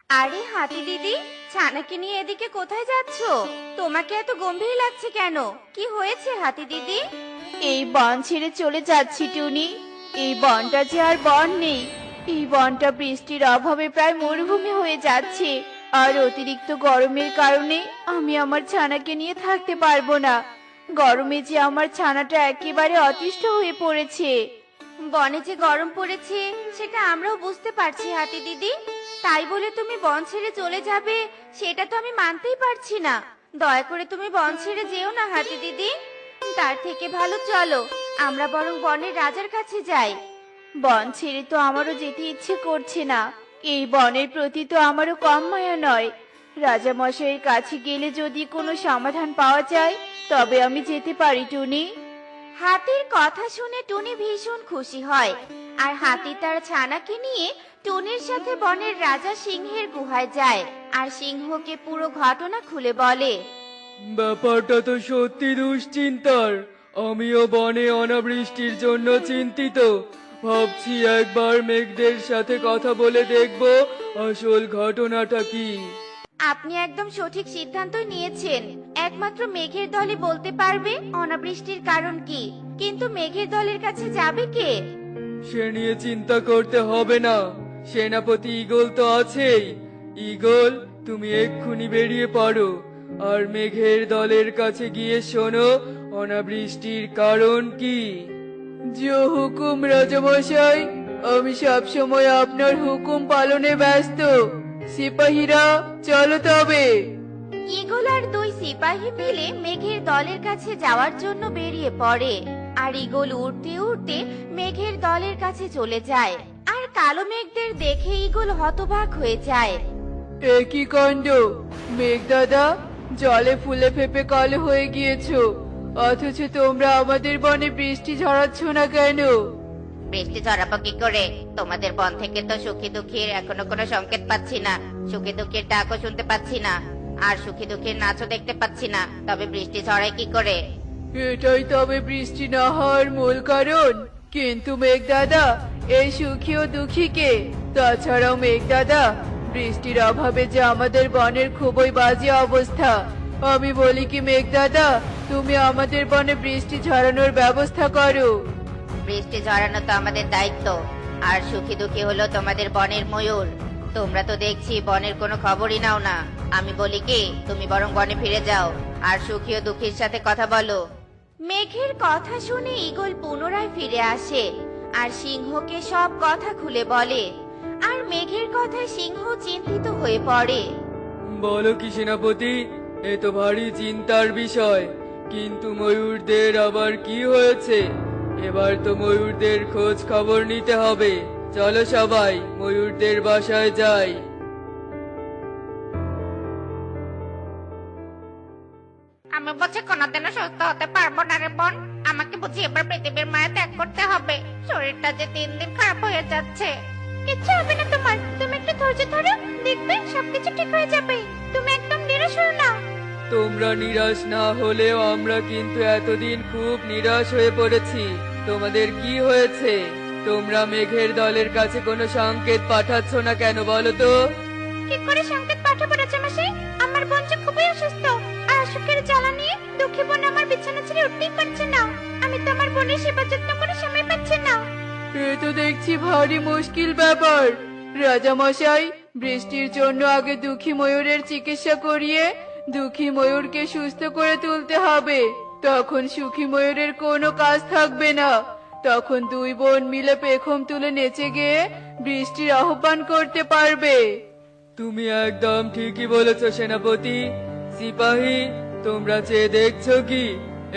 আরে হাতি দিদি, ছানাকে নিয়ে এদিকে কোথায় যাচ্ছ? তোমাকে এত গম্ভীর লাগছে কেন? কি হয়েছে হাতি দিদি? এই বন ছেড়ে চলে যাচ্ছি টুনি। এই বনটা যে আর বন নেই। এই বনটা বৃষ্টির অভাবে প্রায় মরুভূমি হয়ে যাচ্ছে। আর অতিরিক্ত গরমের কারণে আমি আমার ছানাকে নিয়ে থাকতে পারবো না। গরমে যে আমার ছানাটা একেবারে অতিষ্ঠ হয়ে পড়েছে। বনে যে গরম পড়েছে সেটা আমরাও বুঝতে পারছি হাতি দিদি। তাই বলে তুমি বন ছেড়ে চলে যাবে, সেটা তো আমি মানতেই পারছি না। দয়া করে তুমি বন ছেড়ে যেও না হাতি দিদি। তার থেকে ভালো চলো আমরা বরং বনের রাজার কাছে যাই। বন ছেড়ে তো আমারও যেতে ইচ্ছে করছে না। এই বনের প্রতি তো আমারও কম মায়া নয়। রাজামশাইয়ের কাছে গেলে যদি কোনো সমাধান পাওয়া যায় তবে আমি যেতে পারি টুনি। হাতির কথা শুনে টুনি ভীষণ খুশি হয়। আর হাতি তার ছানাকে নিয়ে টুনির সাথে বনের রাজা সিংহের গুহায় যায় আর সিংহকে পুরো ঘটনা খুলে বলে। ব্যাপারটা তো সত্যি দুশ্চিন্তার। আমিও বনে অনাবৃষ্টির জন্য চিন্তিত। ভাবছি একবার মেঘদের সাথে কথা বলে দেখব আসল ঘটনাটা কি। আপনি একদম সঠিক সিদ্ধান্তই নিয়েছেন। একমাত্র মেঘের দলই বলতে পারবে অনাবৃষ্টির কারণ কি। কিন্তু মেঘের দলের কাছে যাবে কে? সে নিয়ে চিন্তা করতে হবে না, সেনাপতি ঈগল তো আছেই। ঈগল, তুমি এক্ষুনি বেরিয়ে পড়ো আর মেঘের দলের কাছে গিয়ে শোনো অনাবৃষ্টির কারণ কি। যে হুকুম রাজামশাই, আমি সব সময় আপনার হুকুম পালনে ব্যস্ত। সিপাহীরা চলো তবে। ঈগল আর দুই সিপাহী মিলে মেঘের দলের কাছে যাওয়ার জন্য বেরিয়ে পড়ে। আর ঈগল উড়তে উড়তে মেঘের দলের কাছে চলে যায়। আর কালো মেঘদের দেখে ঈগল হতবাক হয়ে যায়। একই কাণ্ড! মেঘ দাদা, জলে ফুলে ফেপে কালো হয়ে গিয়েছো, অথচ তোমরা আমাদের বনে বৃষ্টি ঝরাচ্ছ না কেন? বৃষ্টি ঝরাবো কি করে? তোমাদের বন থেকে তো সুখী দুঃখীর এখনো কোনো সংকেত পাচ্ছি না। সুখী দুঃখীর ডাকও শুনতে পাচ্ছি না, আর সুখী দুঃখীর নাচও দেখতে পাচ্ছি না। তবে বৃষ্টি ঝরায় কি করে? এটাই তবে বৃষ্টি না হওয়ার মূল কারণ। কিন্তু মেঘ দাদা, এই সুখী ও দুঃখীকে, তাছাড়াও মেঘ দাদা, বৃষ্টির অভাবে যে আমাদের বনের খুবই বাজে অবস্থা। আমি বলি কি মেঘ দাদা, তুমি আমাদের বনে বৃষ্টি ঝরানোর ব্যবস্থা করো। বৃষ্টি ঝরানো তো আমাদের দায়িত্ব। আর সুখী দুঃখী হলো তোমাদের বনের ময়ূর। তোমরা তো দেখছি বনের কোনো খবরই নাও না। আমি বলি কি, তুমি বরং বনে ফিরে যাও আর সুখী ও দুঃখীর সাথে কথা বলো। মেঘের কথা শুনে ঈগল পুনরায় ফিরে আসে আর সিংহকে সব কথা খুলে বলে। আর মেঘের কথায় সিংহ চিন্তিত হয়ে পড়ে। বলো কি সেনাপতি, এ তো ভারী চিন্তার বিষয়। কিন্তু ময়ূরদের আবার কি হয়েছে? এবার তো ময়ূরদের খোঁজ খবর নিতে হবে। চলো সবাই ময়ূরদের বাসায় যাই। আমি বুঝি কোনোদিনও সুস্থ হতে পারবো না রে বোন। আমাকে বুঝি এবার পৃথিবীর মায়া ত্যাগ করতে হবে। শরীরটা যে দিন দিন খারাপ হয়ে যাচ্ছে। কিচ্ছু হবে না তোমার, তুমি একটু ধৈর্য ধরো, দেখবে সবকিছু ঠিক হয়ে যাবে। তুমি একদম নিরাশ হও না। তোমরা নিরাশ না হলেও আমরা কিন্তু এতদিন খুব নিরাশ হয়ে পড়েছি। তোমাদের কি হয়েছে? তোমরা মেঘের দলের কাছে কোনো সংকেত পাঠাচ্ছ না কেন বলো তো? কি করে সংকেত পাঠাবো রাজামশাই? আমার বোন যে খুবই অসুস্থ। আর অসুখের জ্বালা নিয়ে দুঃখী বোন আমার বিছানা ছেড়ে উঠতেই পারছে না। আমি তো আমার বোনের সেবা যত্ন করে সময় পাচ্ছি না। এ তো দেখছি ভারী মুশকিল ব্যাপার। রাজামশাই, বৃষ্টির জন্য আগে দুঃখী ময়ূরের চিকিৎসা করিয়ে দুঃখী ময়ূরকে সুস্থ করে তুলতে হবে। তখন সুখী ময়ূরের কোনো কাজ থাকবে না। তখন দুই বোন মিলে পেখম তুলে নেচে গিয়ে বৃষ্টির আহ্বান করতে পারবে। তুমি একদম ঠিকই বলেছ সেনাপতি। সিপাহী, তোমরা চেয়ে দেখছো কি?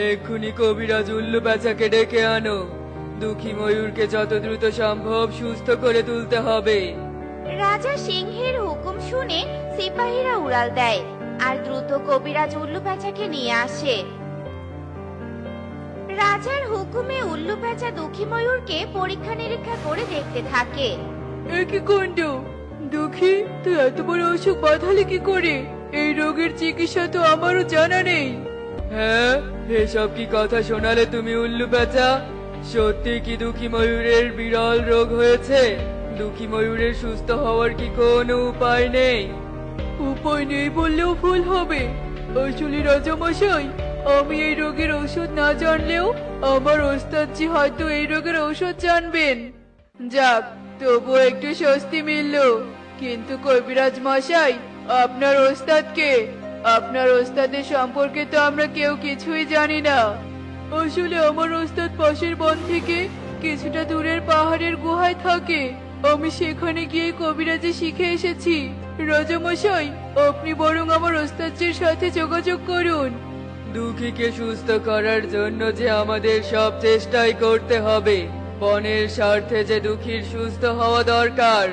এক্ষুনি কবিরাজ উল্লু পেঁচাকে ডেকে আনো। দুঃখী ময়ূরকে যত দ্রুত সম্ভব সুস্থ করে তুলতে হবে। রাজা সিংহের হুকুম শুনে সিপাহীরা উড়াল দেয় আর দ্রুত কবিরাজ উল্লু প্যাঁচাকে নিয়ে আসে। রাজার হুকুমে উল্লু প্যাঁচা দুঃখী ময়ূরকে পরীক্ষা নিরীক্ষা করে দেখতে থাকে। একই কাণ্ড! দুঃখী, তুই এত বড় অসুখ বাঁধালি কি করে? এই রোগের চিকিৎসা তো আমারও জানা নেই। হ্যাঁ, এসব কি কথা শোনালে তুমি উল্লু পেঁচা? সত্যি কি দুঃখী ময়ূরের বিরল রোগ হয়েছে? দুঃখী ময়ূরের সুস্থ হওয়ার কি কোনো উপায় নেই? উপায় নেই বললেও ভুল হবে। আসলে রাজামশাই, আমি এই রোগের ঔষধ না জানলেও আমার ওস্তাদজি হয়তো এই রোগের ঔষধ জানবেন। যাক, তবু একটু স্বস্তি মিলল। কিন্তু কবিরাজ মশাই, আপনার ওস্তাদকে, আপনার ওস্তাদের সম্পর্কে তো আমরা কেউ কিছুই জানি না। আসলে আমার ওস্তাদ পাশের বন থেকে কিছুটা দূরের পাহাড়ের গুহায় থাকে। আমি সেখানে গিয়ে কবিরাজি শিখে এসেছি। রাজামশাই, আপনি বরং আমার ওস্তাদজির সাথে যোগাযোগ করুন। দুঃখীকে সুস্থ করার জন্য যে আমাদের সব চেষ্টাই করতে হবে। বনের স্বার্থে যে দুঃখীর সুস্থ হওয়া দরকার।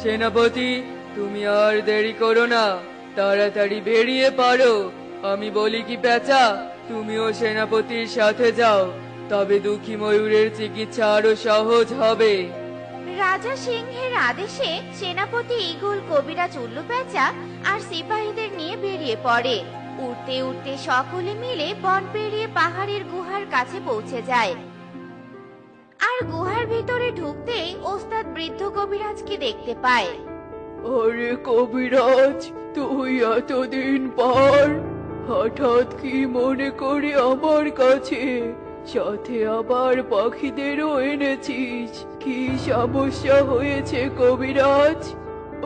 সেনাপতি, তুমি আর দেরি করো না, তাড়াতাড়ি বেরিয়ে পড়ো। আমি বলি কি পেঁচা, তুমিও সেনাপতির সাথে যাও, তবে দুঃখী ময়ূরের চিকিৎসা আরো সহজ হবে। রাজা সিংহের আদেশে সেনাপতি ঈগল, কবিরাজ উল্লু পেঁচা আর সিপাহীদের নিয়ে বেরিয়ে পড়ে। উঠতে উঠতে সকলে মিলে বন পেরিয়ে পাহাড়ের গুহার কাছে পৌঁছে যায়। আর গুহার ভিতরে ঢুকতেই ওস্তাদ বৃদ্ধ কবিরাজকে দেখতে পায়। আরে কবিরাজ, তুই এতদিন পর হঠাৎ কি মনে করে আমার কাছে, সাথে আবার পাখিদেরও এনেছিস? কি সমস্যা হয়েছে কবিরাজ?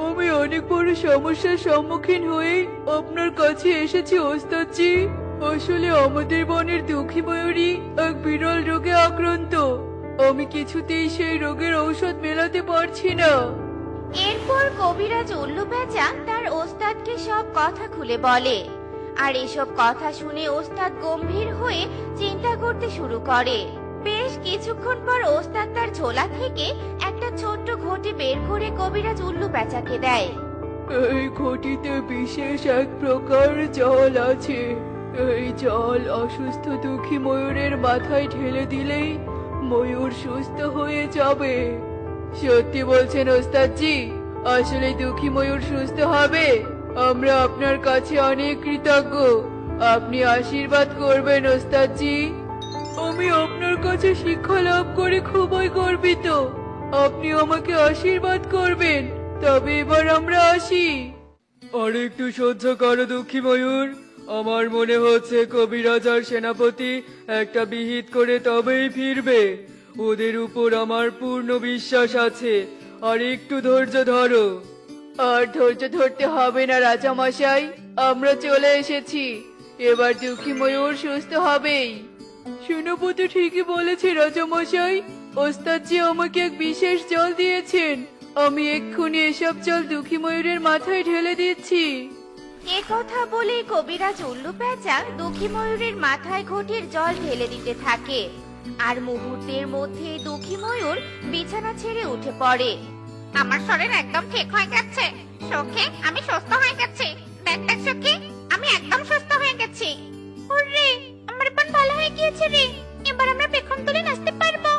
আমি অনেক বড় সমস্যার সম্মুখীন হয়ে আপনার কাছে এসেছি ওস্তাদজি। আসলে আমাদের বনের দুঃখী ময়ূরী এক বিরল রোগে আক্রান্ত। আমি কিছুতেই সেই রোগের ঔষধ মেলাতে পারছি না। এরপর কবিরাজ উল্লু পেঁচা তার ওস্তাদকে সব কথা খুলে বলে। আর এসব কথা শুনে ওস্তাদ গম্ভীর হয়ে চিন্তা করতে শুরু করে। বেশ কিছুক্ষণ পর ওস্তাদ তার ঝোলা থেকে একটা ছোট্ট ঘটি বের করে কবিরাজ উল্লু পেঁচাকে দেয়। এই ঘটিতে বিশেষ এক প্রকার জল আছে। এই জল অসুস্থ দুঃখী ময়ূরের মাথায় ঢেলে দিলেই ময়ূর সুস্থ হয়ে যাবে। সত্যি বলছেন ওস্তাদজি? আসলে দুঃখী ময়ূর সুস্থ হবে? আমরা আপনার কাছে অনেক কৃতজ্ঞ। আপনি আশীর্বাদ করবেন ওস্তাদজি। আমি আপনার কাছে শিক্ষা লাভ করে খুবই গর্বিত। আপনি আমাকে আশীর্বাদ করবেন। তবে এবার আমরা আসি। আর একটু সহ্য করো দুঃখী ময়ূর। আমার মনে হচ্ছে কবিরাজ আর সেনাপতি একটা বিহিত করে তবেই ফিরবে। ওদের উপর আমার পূর্ণ বিশ্বাস আছে। আর একটু ধৈর্য ধরো। আর ধৈর্য ধরতে হবে না রাজামশাই, আমরা চলে এসেছি। এবার দুঃখী ময়ূর সুস্থ হবেই। সেনাপতি ঠিকই বলেছে রাজামশাই। ওস্তাদজি আমাকে এক বিশেষ জল দিয়েছেন। আমি এক্ষুনি এসব জল দুঃখী ময়ূরের মাথায় ঢেলে দিচ্ছি। এ কথা বলে কবিরাজ উল্লু পেঁচা দুঃখী ময়ূরের মাথায় ঘটির জল ঢেলে দিতে থাকে। আর মুহূর্তের মধ্যে দুঃখী ময়ূর বিছানা ছেড়ে উঠে পড়ে। আমার শরীর একদম ঠিক হয়ে গেছে। সখী, আমি সুস্থ হয়ে গেছি। দেখ দেখ সখী, আমি একদম সুস্থ হয়ে গেছি। ওরে, আমার বোন ভালো হয়ে গিয়েছে রে। এবার আমরা পেখম তুলে নাচতে পারবো।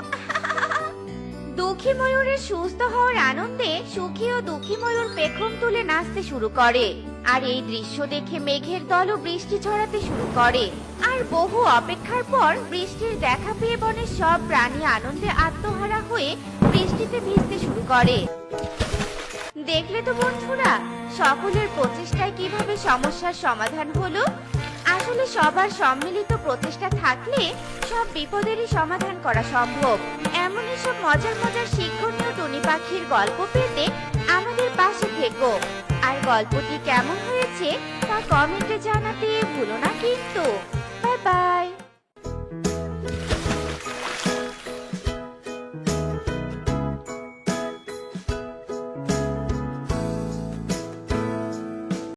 দুঃখী ময়ূরের সুস্থ হওয়ার আনন্দে সুখী ও দুঃখী ময়ূর পেখম তুলে নাচতে শুরু করে। আর এই দৃশ্য দেখে মেঘের দলও বৃষ্টি ছড়াতে শুরু করে। আর বহু অপেক্ষার পর বৃষ্টির দেখা পেয়ে বনের সব প্রাণী আনন্দে আত্মহারা হয়ে বৃষ্টিতে ভিজতে শুরু করে। দেখলে তো বন্ধুরা, সকলের প্রচেষ্টায় কিভাবে সমস্যার সমাধান হলো। আসলে সবার সম্মিলিত প্রচেষ্টা থাকলে সব বিপদেরই সমাধান করা সম্ভব। এমনই সব মজার মজার শিক্ষণীয় টুনি পাখির গল্প পেতে আমাদের পাশে থেকো। আর গল্পটি কেমন হয়েছে তা কমেন্টে জানাতে ভুলো না কিন্তু।